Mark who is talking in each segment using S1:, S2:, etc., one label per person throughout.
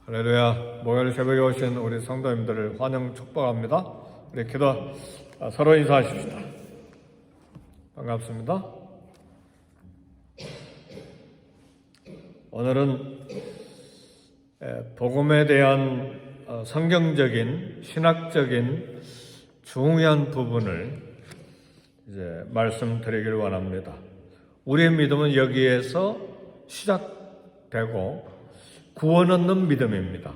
S1: 할렐루야. 목요일 새벽에 오신 우리 성도님들을 환영 축복합니다. 우리 기도 서로 인사하십시다. 반갑습니다. 오늘은 복음에 대한 성경적인 신학적인 중요한 부분을 이제 말씀드리길 원합니다. 우리의 믿음은 여기에서 시작되고 구원 얻는 믿음입니다.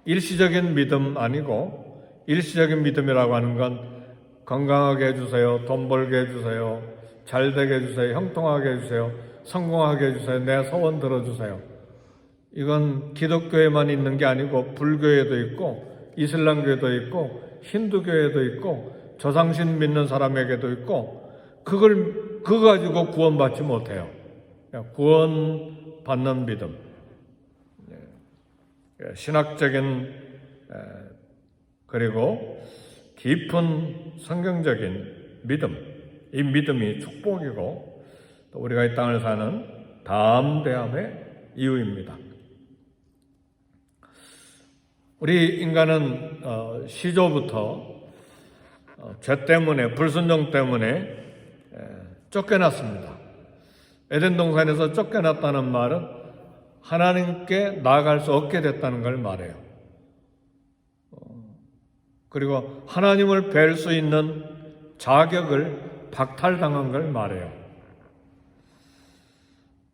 S1: 일시적인 믿음 아니고, 일시적인 믿음이라고 하는 건 건강하게 해주세요, 돈 벌게 해주세요, 잘 되게 해주세요, 형통하게 해주세요, 성공하게 해주세요, 내 소원 들어주세요. 이건 기독교에만 있는 게 아니고 불교에도 있고 이슬람교에도 있고 힌두교에도 있고 조상신 믿는 사람에게도 있고, 그거 가지고 구원받지 못해요. 구원받는 믿음, 신학적인 그리고 깊은 성경적인 믿음, 이 믿음이 축복이고 또 우리가 이 땅을 사는 담대함의 이유입니다. 우리 인간은 시조부터 죄 때문에, 불순종 때문에 쫓겨났습니다. 에덴 동산에서 쫓겨났다는 말은 하나님께 나아갈 수 없게 됐다는 걸 말해요. 그리고 하나님을 뵐 수 있는 자격을 박탈당한 걸 말해요.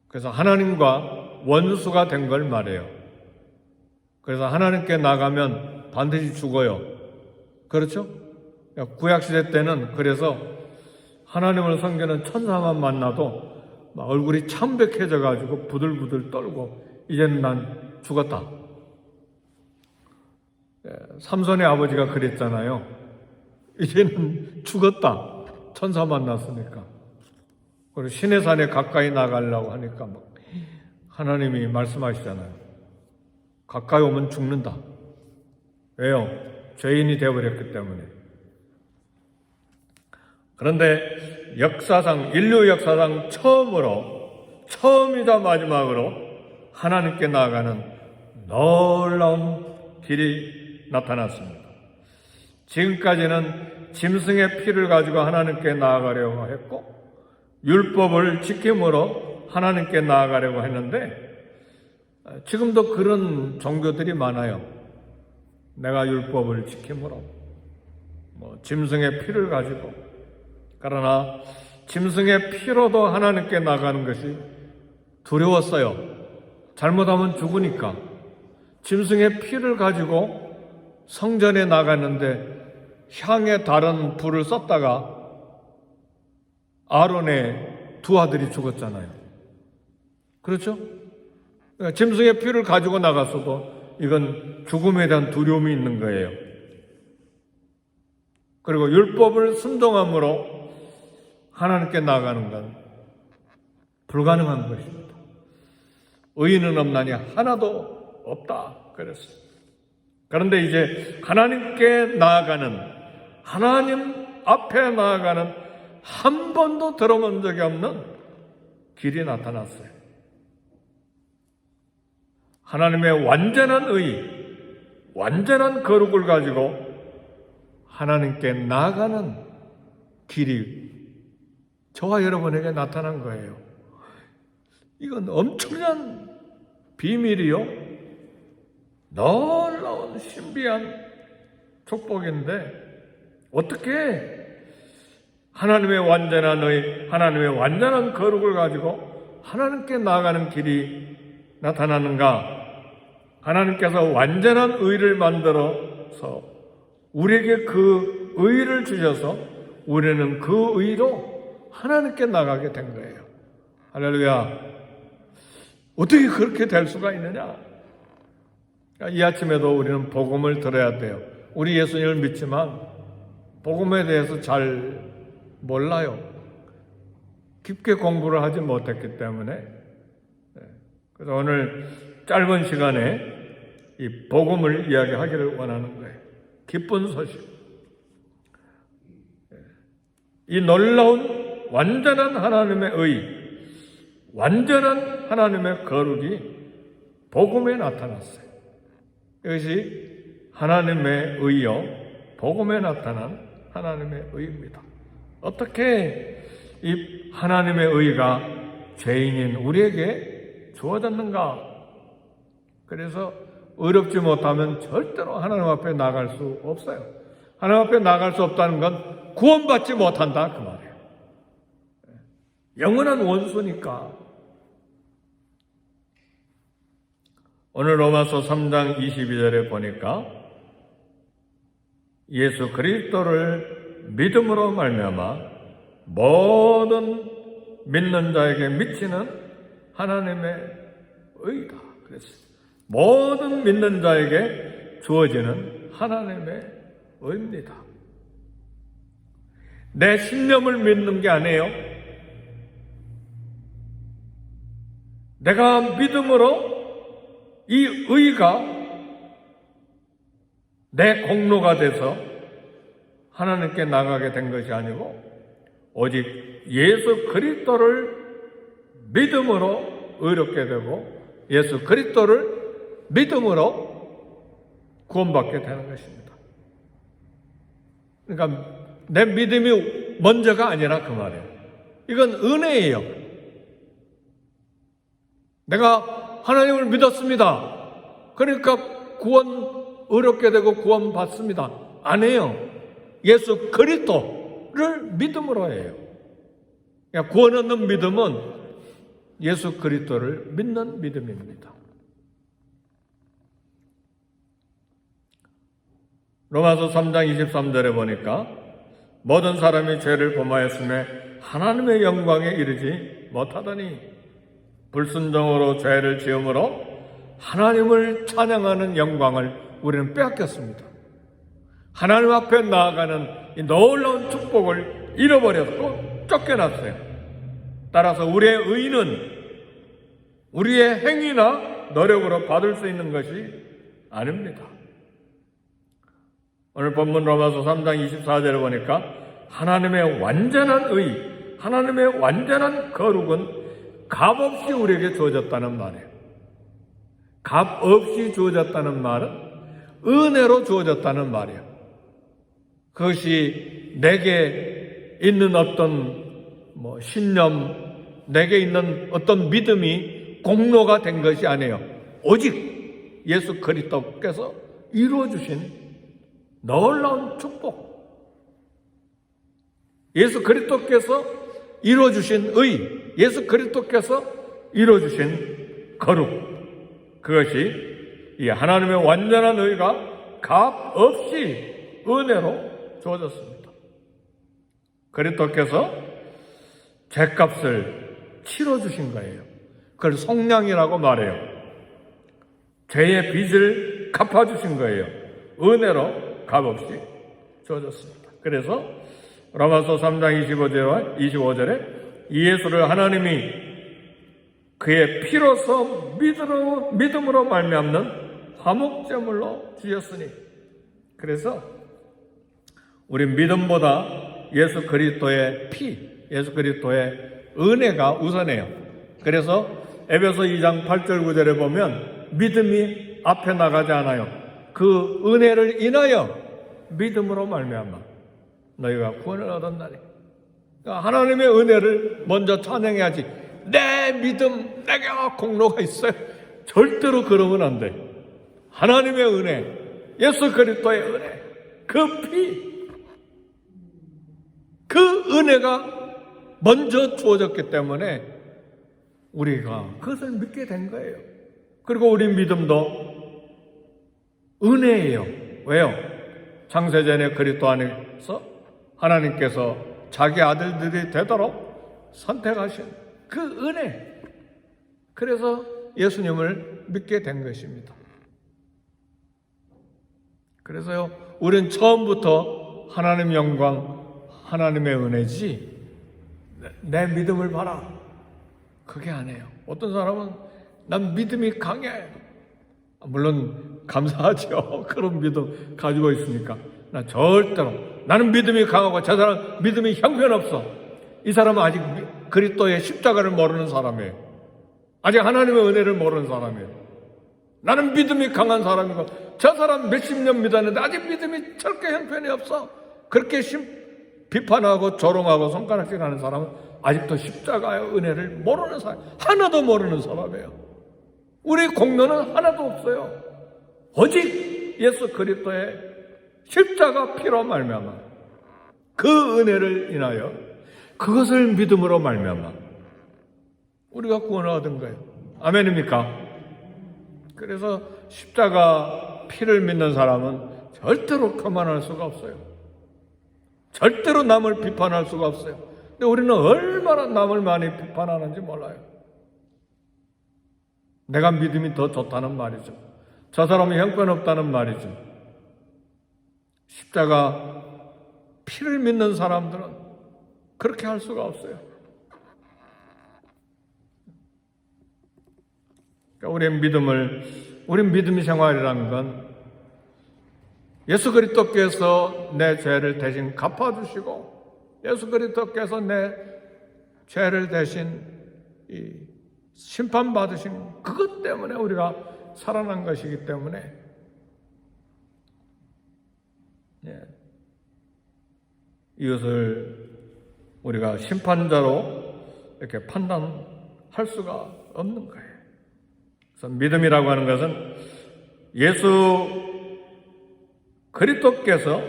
S1: 그래서 하나님과 원수가 된 걸 말해요. 그래서 하나님께 나가면 반드시 죽어요. 그렇죠? 구약시대 때는 그래서 하나님을 섬기는 천사만 만나도 막 얼굴이 창백해져가지고 부들부들 떨고 이제는 난 죽었다. 삼손의 아버지가 그랬잖아요. 이제는 죽었다. 천사 만났으니까. 그리고 시내산에 가까이 나가려고 하니까 막 하나님이 말씀하시잖아요. 가까이 오면 죽는다. 왜요? 죄인이 되어버렸기 때문에. 그런데 역사상, 인류 역사상 처음이자 마지막으로 하나님께 나아가는 놀라운 길이 나타났습니다. 지금까지는 짐승의 피를 가지고 하나님께 나아가려고 했고, 율법을 지킴으로 하나님께 나아가려고 했는데, 지금도 그런 종교들이 많아요. 내가 율법을 지킴으로, 짐승의 피를 가지고. 그러나 짐승의 피로도 하나님께 나가는 것이 두려웠어요. 잘못하면 죽으니까. 짐승의 피를 가지고 성전에 나갔는데 향에 다른 불을 썼다가 아론의 두 아들이 죽었잖아요. 그렇죠? 그러니까 짐승의 피를 가지고 나갔어도 이건 죽음에 대한 두려움이 있는 거예요. 그리고 율법을 순종함으로 하나님께 나아가는 건 불가능한 것입니다. 의인은 없나니 하나도 없다 그랬어요. 그런데 이제 하나님께 나아가는, 하나님 앞에 나아가는 한 번도 들어본 적이 없는 길이 나타났어요. 하나님의 완전한 의, 완전한 거룩을 가지고 하나님께 나아가는 길이 저와 여러분에게 나타난 거예요. 이건 엄청난 비밀이요, 놀라운 신비한 축복인데, 어떻게 하나님의 완전한 의, 하나님의 완전한 거룩을 가지고 하나님께 나아가는 길이 나타나는가? 하나님께서 완전한 의를 만들어서 우리에게 그 의를 주셔서 우리는 그 의로 하나님께 나가게 된 거예요. 할렐루야. 어떻게 그렇게 될 수가 있느냐? 이 아침에도 우리는 복음을 들어야 돼요. 우리 예수님을 믿지만 복음에 대해서 잘 몰라요. 깊게 공부를 하지 못했기 때문에. 그래서 오늘 짧은 시간에 이 복음을 이야기하기를 원하는 거예요. 기쁜 소식. 이 놀라운 완전한 하나님의 완전한 하나님의 거룩이 복음에 나타났어요. 이것이 하나님의 의요, 복음에 나타난 하나님의 의입니다. 어떻게 이 하나님의 의가 죄인인 우리에게 주어졌는가? 그래서 의롭지 못하면 절대로 하나님 앞에 나갈 수 없어요. 하나님 앞에 나갈 수 없다는 건 구원받지 못한다 그 말이에요. 영원한 원수니까. 오늘 로마서 3장 22절에 보니까 예수 그리스도를 믿음으로 말미암아 모든 믿는 자에게 미치는 하나님의 의다. 그랬어요. 모든 믿는 자에게 주어지는 하나님의 의입니다. 내 신념을 믿는 게 아니에요. 내가 믿음으로 이 의가 내 공로가 돼서 하나님께 나가게 된 것이 아니고 오직 예수 그리스도를 믿음으로 의롭게 되고 예수 그리스도를 믿음으로 구원받게 되는 것입니다. 그러니까 내 믿음이 먼저가 아니라 그 말이에요. 이건 은혜예요. 내가 하나님을 믿었습니다. 그러니까 의롭게 되고 구원받습니다. 아니에요. 예수 그리스도를 믿음으로 해요. 그러니까 구원 얻는 믿음은 예수 그리스도를 믿는 믿음입니다. 로마서 3장 23절에 보니까 모든 사람이 죄를 범하였음에 하나님의 영광에 이르지 못하더니 불순종으로 죄를 지음으로 하나님을 찬양하는 영광을 우리는 빼앗겼습니다. 하나님 앞에 나아가는 이 놀라운 축복을 잃어버렸고 쫓겨났어요. 따라서 우리의 의는 우리의 행위나 노력으로 받을 수 있는 것이 아닙니다. 오늘 본문 로마서 3장 24절에 보니까 하나님의 완전한 의, 하나님의 완전한 거룩은 값없이 우리에게 주어졌다는 말이에요. 값없이 주어졌다는 말은 은혜로 주어졌다는 말이에요. 그것이 내게 있는 어떤 신념, 내게 있는 어떤 믿음이 공로가 된 것이 아니에요. 오직 예수 그리스도께서 이루어주신 놀라운 축복, 예수 그리스도께서 이루어주신 의, 예수 그리스도께서 이루어주신 거룩, 그것이 이 하나님의 완전한 의가 값없이 은혜로 주어졌습니다. 그리스도께서 죄값을 치러주신 거예요. 그걸 속량이라고 말해요. 죄의 빚을 갚아주신 거예요. 은혜로 값없이 주어졌습니다. 그래서 로마서 3장 25절에 이 예수를 하나님이 그의 피로서 믿음으로 말미암는 화목제물로 주셨으니, 그래서 우리 믿음보다 예수 그리스도의 피, 예수 그리스도의 은혜가 우선해요. 그래서 에베소 2장 8절 9절에 보면 믿음이 앞에 나가지 않아요. 그 은혜를 인하여 믿음으로 말미암아 너희가 구원을 얻었나니. 그러니까 하나님의 은혜를 먼저 찬양해야지. 내 믿음, 내게 공로가 있어요. 절대로 그러면 안 돼. 하나님의 은혜, 예수 그리스도의 은혜, 그 피, 그 은혜가 먼저 주어졌기 때문에 우리가 그것을 믿게 된 거예요. 그리고 우리 믿음도 은혜예요. 왜요? 창세전에 그리스도 안에서 하나님께서 자기 아들들이 되도록 선택하신 그 은혜, 그래서 예수님을 믿게 된 것입니다. 그래서요, 우리는 처음부터 하나님 영광, 하나님의 은혜지 내 믿음을 봐라, 그게 아니에요. 어떤 사람은 난 믿음이 강해, 물론 감사하죠. 그런 믿음 가지고 있으니까. 나 절대로, 나는 믿음이 강하고 저 사람 믿음이 형편없어. 이 사람은 아직 그리스도의 십자가를 모르는 사람이에요. 아직 하나님의 은혜를 모르는 사람이에요. 나는 믿음이 강한 사람이고 저 사람 몇십 년 믿었는데 아직 믿음이 저렇게 형편이 없어. 그렇게 비판하고 조롱하고 손가락질하는 사람은 아직도 십자가의 은혜를 모르는 사람, 하나도 모르는 사람이에요. 우리 공로는 하나도 없어요. 오직 예수 그리스도의 십자가 피로 말미암아 그 은혜를 인하여 그것을 믿음으로 말미암아 우리가 구원을 얻은 거예요. 아멘입니까? 그래서 십자가 피를 믿는 사람은 절대로 교만할 수가 없어요. 절대로 남을 비판할 수가 없어요. 근데 우리는 얼마나 남을 많이 비판하는지 몰라요. 내가 믿음이 더 좋다는 말이죠. 저 사람이 형편없다는 말이죠. 십자가 피를 믿는 사람들은 그렇게 할 수가 없어요. 우리 믿음 생활이라는 건 예수 그리스도께서 내 죄를 대신 갚아주시고 예수 그리스도께서 내 죄를 대신 심판받으신 그것 때문에 우리가 살아난 것이기 때문에 이것을 우리가 심판자로 이렇게 판단할 수가 없는 거예요. 그래서 믿음이라고 하는 것은 예수 그리스도께서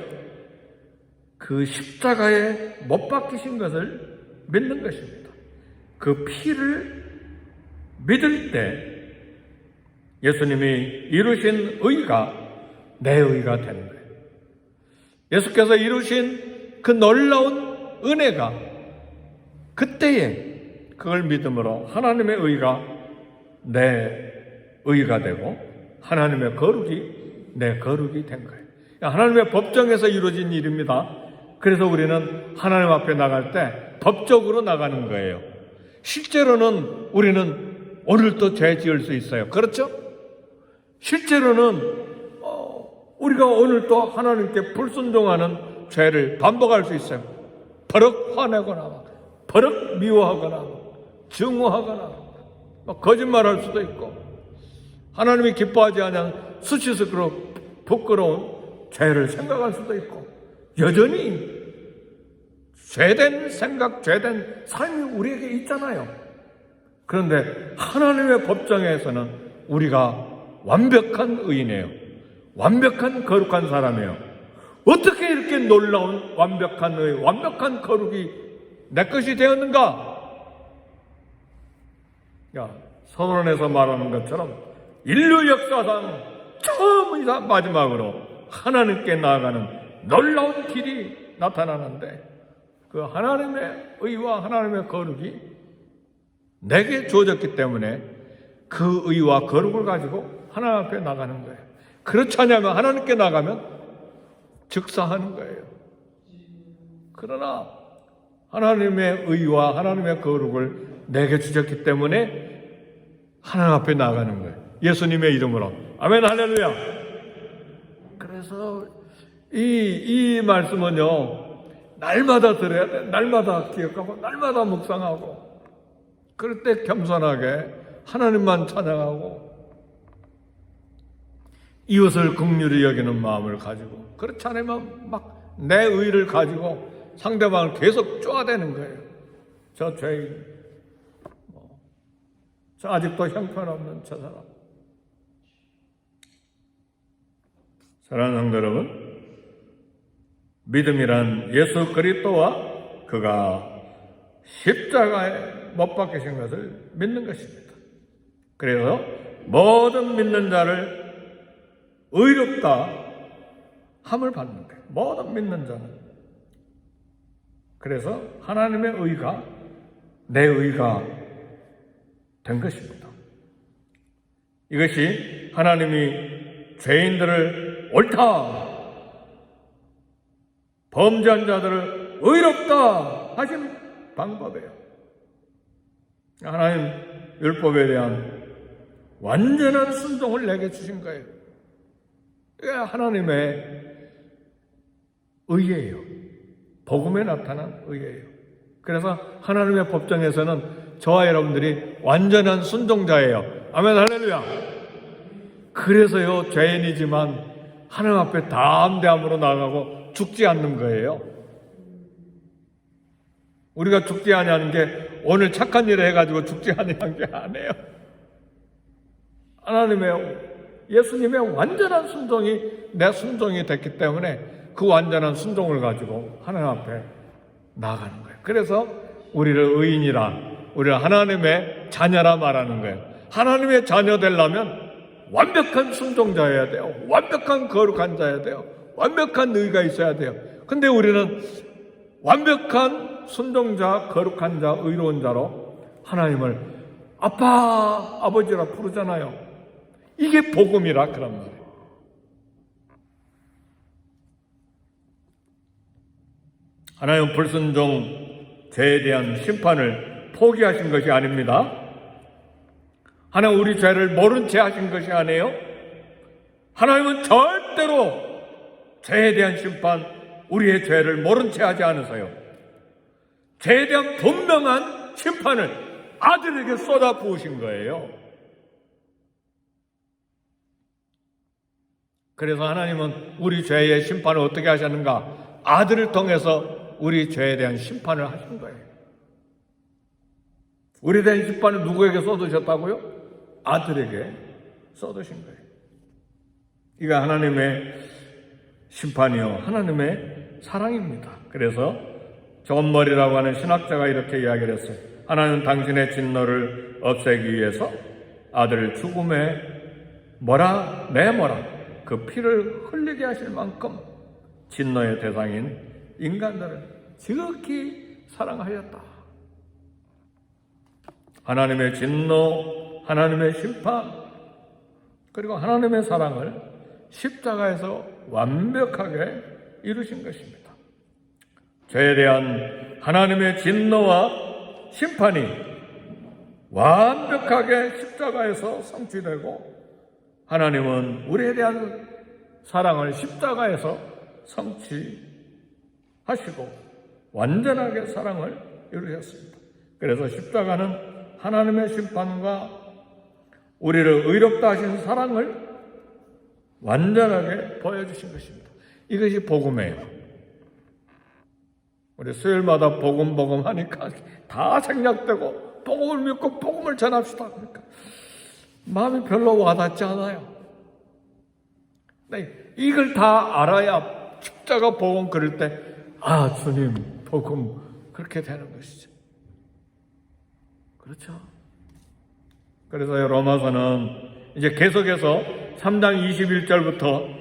S1: 그 십자가에 못 박히신 것을 믿는 것입니다. 그 피를 믿을 때 예수님이 이루신 의가 내 의가 되는 거예요. 예수께서 이루신 그 놀라운 은혜가 그때에 그걸 믿음으로 하나님의 의가 내 의가 되고 하나님의 거룩이 내 거룩이 된 거예요. 하나님의 법정에서 이루어진 일입니다. 그래서 우리는 하나님 앞에 나갈 때 법적으로 나가는 거예요. 실제로는 우리는 오늘도 죄 지을 수 있어요. 그렇죠? 실제로는 우리가 오늘도 하나님께 불순종하는 죄를 반복할 수 있어요. 버럭 화내거나 버럭 미워하거나 증오하거나 거짓말할 수도 있고 하나님이 기뻐하지 않는 수치스럽고 부끄러운 죄를 생각할 수도 있고 여전히 죄된 생각, 죄된 삶이 우리에게 있잖아요. 그런데 하나님의 법정에서는 우리가 완벽한 의인이에요. 완벽한 거룩한 사람이에요. 어떻게 이렇게 놀라운 완벽한 의, 완벽한 거룩이 내 것이 되었는가? 서론에서 말하는 것처럼 인류 역사상 처음이자 마지막으로 하나님께 나아가는 놀라운 길이 나타나는데 그 하나님의 의와 하나님의 거룩이 내게 주어졌기 때문에 그 의와 거룩을 가지고 하나님 앞에 나가는 거예요. 그렇지 않으면 하나님께 나가면 즉사하는 거예요. 그러나 하나님의 의와 하나님의 거룩을 내게 주셨기 때문에 하나님 앞에 나가는 거예요. 예수님의 이름으로. 아멘 할렐루야. 그래서 이 말씀은요 날마다 들어야 돼. 날마다 기억하고 날마다 묵상하고 그럴 때 겸손하게 하나님만 찬양하고 이웃을 긍휼히 여기는 마음을 가지고 그렇지 않으면 막 내 의를 가지고 상대방을 계속 쪼아대는 거예요. 저 죄인, 저 아직도 형편없는 저 사람. 사랑하는 성도 여러분, 믿음이란 예수 그리스도와 그가 십자가에 못 박히신 것을 믿는 것입니다. 그래서 모든 믿는 자를 의롭다 함을 받는 거예요. 모든 믿는 자는. 그래서 하나님의 의가 내 의가 된 것입니다. 이것이 하나님이 죄인들을 옳다, 범죄한 자들을 의롭다 하신 방법이에요. 하나님 율법에 대한 완전한 순종을 내게 주신 거예요. 이게 하나님의 의예요. 복음에 나타난 의예요. 그래서 하나님의 법정에서는 저와 여러분들이 완전한 순종자예요. 아멘 할렐루야. 그 그래서요, 죄인이지만 하나님 앞에 담대함으로 나가고 죽지 않는 거예요. 우리가 죽지 아니하는 게 오늘 착한 일을 해가지고 죽지 아니한 게 아니에요. 예수님의 완전한 순종이 내 순종이 됐기 때문에 그 완전한 순종을 가지고 하나님 앞에 나아가는 거예요. 그래서 우리를 의인이라, 우리를 하나님의 자녀라 말하는 거예요. 하나님의 자녀 되려면 완벽한 순종자여야 돼요. 완벽한 거룩한 자여야 돼요. 완벽한 의가 있어야 돼요. 근데 우리는 완벽한 순종자, 거룩한 자, 의로운 자로 하나님을 아빠, 아버지라 부르잖아요. 이게 복음이라 그런 말이에요. 하나님은 불순종, 죄에 대한 심판을 포기하신 것이 아닙니다. 하나님 우리 죄를 모른 채 하신 것이 아니에요. 하나님은 절대로 죄에 대한 심판, 우리의 죄를 모른 채 하지 않으세요. 죄에 대한 분명한 심판을 아들에게 쏟아 부으신 거예요. 그래서 하나님은 우리 죄의 심판을 어떻게 하셨는가? 아들을 통해서 우리 죄에 대한 심판을 하신 거예요. 우리에 대한 심판을 누구에게 쏟으셨다고요? 아들에게 쏟으신 거예요. 이가 하나님의 심판이요, 하나님의 사랑입니다. 그래서 존 머리라고 하는 신학자가 이렇게 이야기를 했어요. 하나님은 당신의 진노를 없애기 위해서 아들을 죽음에 내모라 그 피를 흘리게 하실 만큼 진노의 대상인 인간들을 지극히 사랑하였다. 하나님의 진노, 하나님의 심판, 그리고 하나님의 사랑을 십자가에서 완벽하게 이루신 것입니다. 죄에 대한 하나님의 진노와 심판이 완벽하게 십자가에서 성취되고, 하나님은 우리에 대한 사랑을 십자가에서 성취하시고 완전하게 사랑을 이루셨습니다. 그래서 십자가는 하나님의 심판과 우리를 의롭다 하신 사랑을 완전하게 보여주신 것입니다. 이것이 복음이에요. 우리 수요일마다 복음 하니까 다 생략되고 복음을 믿고 복음을 전합시다. 그러니까 마음이 별로 와닿지 않아요. 이걸 다 알아야 십자가 복음 그럴 때 주님 복음 그렇게 되는 것이죠. 그렇죠. 그래서 로마서는 이제 계속해서 3장 21절부터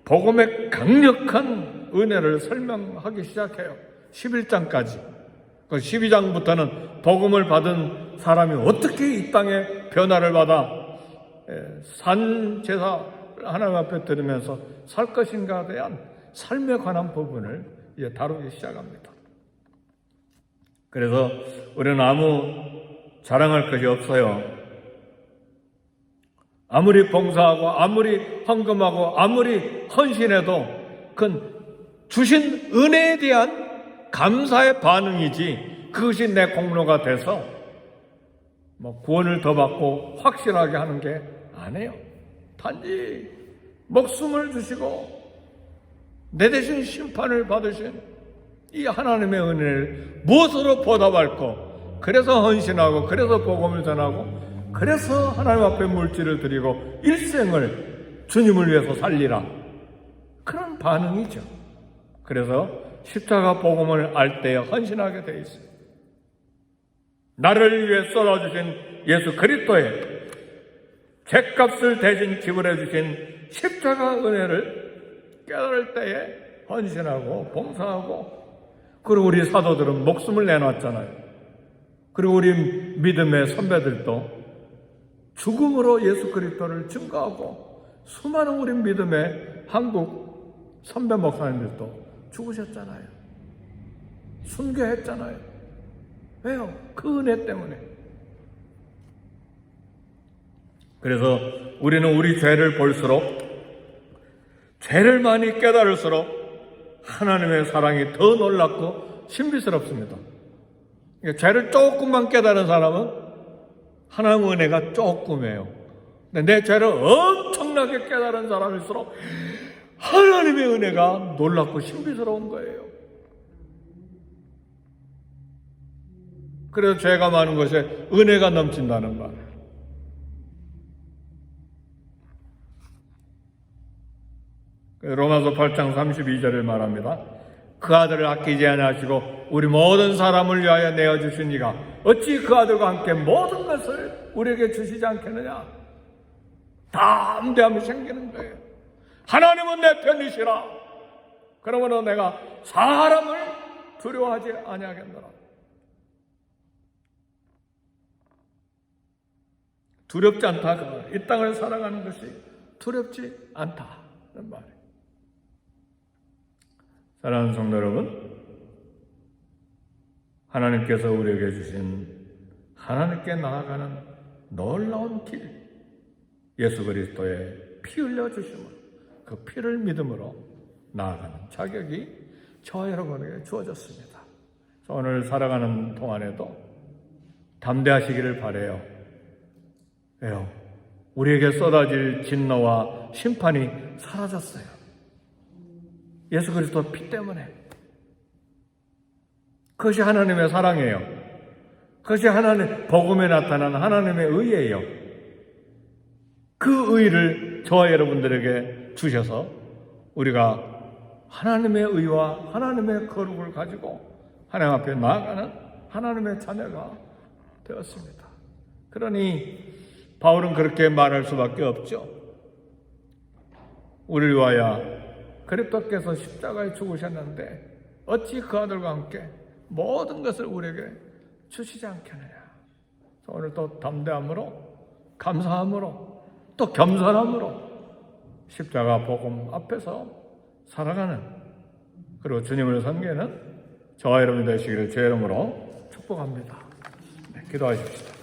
S1: 복음의 강력한 은혜를 설명하기 시작해요. 11장까지. 12장부터는 복음을 받은 사람이 어떻게 이 땅에 변화를 받아 산 제사 하나님 앞에 들으면서 살 것인가에 대한 삶에 관한 부분을 이제 다루기 시작합니다. 그래서 우리는 아무 자랑할 것이 없어요. 아무리 봉사하고 아무리 헌금하고 아무리 헌신해도 그건 주신 은혜에 대한 감사의 반응이지 그것이 내 공로가 돼서 구원을 더 받고 확실하게 하는 게 아니에요. 단지 목숨을 주시고 내 대신 심판을 받으신 이 하나님의 은혜를 무엇으로 보답할 거, 그래서 헌신하고 그래서 복음을 전하고 그래서 하나님 앞에 물질을 드리고 일생을 주님을 위해서 살리라, 그런 반응이죠. 그래서 십자가 복음을 알 때에 헌신하게 되어 있어요. 나를 위해 쏟아주신 예수 그리스도의 죄값을 대신 지불해 주신 십자가 은혜를 깨달을 때에 헌신하고 봉사하고, 그리고 우리 사도들은 목숨을 내놨잖아요. 그리고 우리 믿음의 선배들도 죽음으로 예수 그리스도를 증거하고, 수많은 우리 믿음의 한국 선배 목사님들도 죽으셨잖아요. 순교했잖아요. 왜요? 그 은혜 때문에. 그래서 우리는 우리 죄를 볼수록, 죄를 많이 깨달을수록 하나님의 사랑이 더 놀랍고 신비스럽습니다. 그러니까 죄를 조금만 깨달은 사람은 하나님의 은혜가 조금이에요. 근데 내 죄를 엄청나게 깨달은 사람일수록 하나님의 은혜가 놀랍고 신비스러운 거예요. 그래서 죄가 많은 것에 은혜가 넘친다는 말. 로마서 8장 32절을 말합니다. 그 아들을 아끼지 아니하시고 우리 모든 사람을 위하여 내어주신 이가 어찌 그 아들과 함께 모든 것을 우리에게 주시지 않겠느냐. 담대함이 생기는 거예요. 하나님은 내 편이시라. 그러므로 내가 사람을 두려워하지 아니하겠노라. 두렵지 않다. 이 땅을 살아가는 것이 두렵지 않다는 말이에요. 사랑하는 성도 여러분, 하나님께서 우리에게 주신 하나님께 나아가는 놀라운 길, 예수 그리스도의 피 흘려 주심으로 그 피를 믿음으로 나아가는 자격이 저와 여러분에게 주어졌습니다. 오늘 살아가는 동안에도 담대하시기를 바라요. 왜요? 우리에게 쏟아질 진노와 심판이 사라졌어요. 예수 그리스도 피 때문에. 그것이 하나님의 사랑이에요. 그것이 하나님 복음에 나타난 하나님의 의예요. 그 의를 저와 여러분들에게 주셔서 우리가 하나님의 의와 하나님의 거룩을 가지고 하나님 앞에 나아가는 하나님의 자녀가 되었습니다. 그러니 바울은 그렇게 말할 수밖에 없죠. 우리를 위하여 그리스도께서 십자가에 죽으셨는데 어찌 그 아들과 함께 모든 것을 우리에게 주시지 않겠느냐. 오늘 또 담대함으로, 감사함으로, 또 겸손함으로 십자가 복음 앞에서 살아가는, 그리고 주님을 섬기는 저와 여러분 되시기를 주의 이름으로 축복합니다. 기도하십시다.